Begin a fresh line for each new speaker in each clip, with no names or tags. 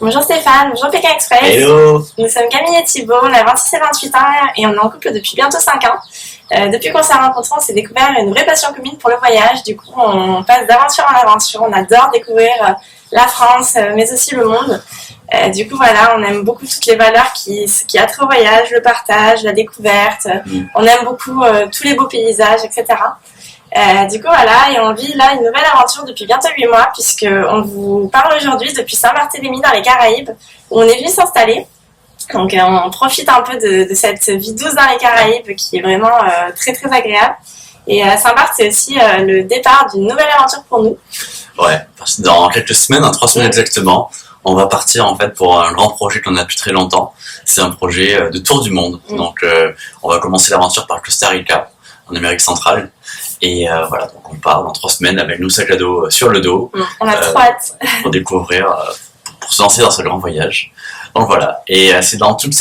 Bonjour Stéphane, bonjour Pékin Express.
Hello.
Nous sommes Camille et Thibaut, on a 26 et 28 ans et on est en couple depuis bientôt 5 ans. Depuis qu'on s'est rencontrés, on s'est découvert une vraie passion commune pour le voyage. Du coup, on passe d'aventure en aventure. On adore découvrir la France, mais aussi le monde. Du coup, voilà, on aime beaucoup toutes les valeurs qui a trait au voyage, le partage, la découverte. On aime beaucoup tous les beaux paysages, etc. Du coup, voilà, et on vit là une nouvelle aventure depuis bientôt 8 mois, puisqu'on vous parle aujourd'hui depuis Saint-Barthélemy dans les Caraïbes, où on est venu s'installer. Donc, on profite un peu de cette vie douce dans les Caraïbes qui est vraiment très très agréable. Et Saint-Barth, c'est aussi le départ d'une nouvelle aventure pour nous.
Ouais, parce que dans quelques semaines, 3 semaines exactement, on va partir en fait pour un grand projet qu'on a depuis très longtemps. C'est un projet de tour du monde. Donc, on va commencer l'aventure par le Costa Rica, en Amérique centrale. Et voilà, donc on part dans 3 semaines avec nos sacs à dos sur le dos.
On a trop hâte.
Pour découvrir, pour se lancer dans ce grand voyage. Donc voilà, et c'est dans toute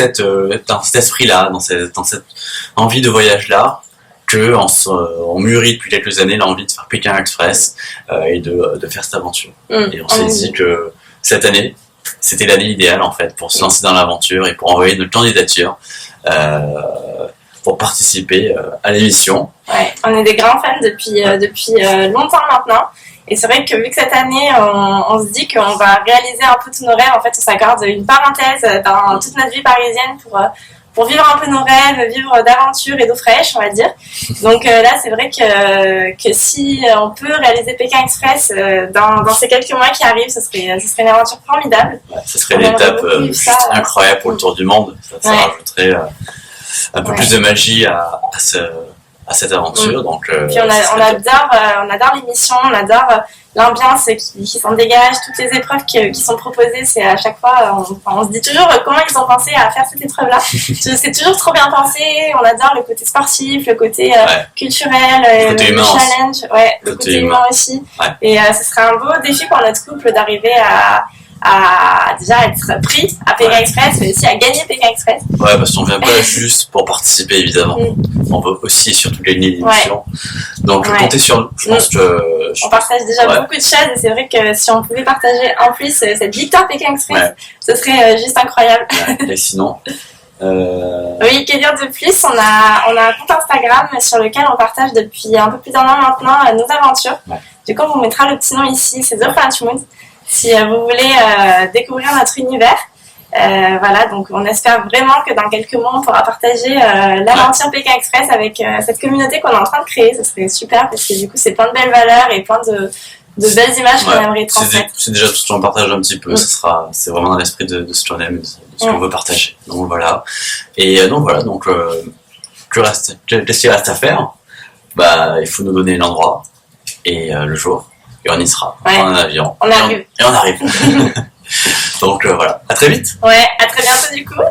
dans cet esprit-là, dans cette envie de voyage-là, que on mûrit depuis quelques années l'envie de faire Pékin Express et de faire cette aventure. Et on s'est dit que cette année, c'était l'année idéale en fait pour se lancer dans l'aventure et pour envoyer notre candidature pour participer à l'émission.
Ouais, on est des grands fans depuis longtemps maintenant. Et c'est vrai que vu que cette année, on se dit qu'on va réaliser un peu tous nos rêves, en fait, on s'accorde une parenthèse dans toute notre vie parisienne pour vivre un peu nos rêves, vivre d'aventures et d'eau fraîche, on va dire. Donc là, c'est vrai que si on peut réaliser Pékin Express dans ces quelques mois qui arrivent, ce serait une aventure formidable.
Ouais, ce serait une étape juste incroyable pour le tour du monde. Ça rajouterait un peu plus de magie à cette aventure. Donc,
puis on adore l'émission, on adore l'ambiance qui s'en dégage, toutes les épreuves qui sont proposées. C'est à chaque fois, on se dit toujours comment ils ont pensé à faire cette épreuve-là. C'est toujours trop bien pensé. On adore le côté sportif, le côté culturel, le challenge, le côté humain aussi. Ouais. Et ce serait un beau défi pour notre couple d'arriver à déjà être pris à Pékin Express, mais aussi à gagner Pékin Express.
Ouais, parce qu'on vient pas juste pour participer, évidemment. On veut aussi et surtout gagner l'émission. Donc, comptez sur nous. Je pense que...
On partage déjà beaucoup de choses et c'est vrai que si on pouvait partager en plus cette victoire Pékin Express, ce serait juste incroyable.
Et sinon...
Oui, que dire de plus, on a un compte Instagram sur lequel on partage depuis un peu plus d'1 an maintenant nos aventures. Du coup, on vous mettra le petit nom ici, c'est The French Mood. Si vous voulez découvrir notre univers, voilà, donc on espère vraiment que dans quelques mois on pourra partager l'aventure Pékin Express avec cette communauté qu'on est en train de créer. Ce serait super parce que du coup c'est plein de belles valeurs et plein de belles images qu'on aimerait transmettre.
C'est déjà tout ce qu'on partage un petit peu, c'est vraiment dans l'esprit de ce qu'on aime, de ce qu'on veut partager. Donc voilà. Et donc voilà, qu'est-ce qu'il reste à faire? Il faut nous donner l'endroit et le jour. Et on y sera. On prend un avion.
On arrive.
Et on arrive. Donc voilà. À très vite.
Ouais, à très bientôt du coup.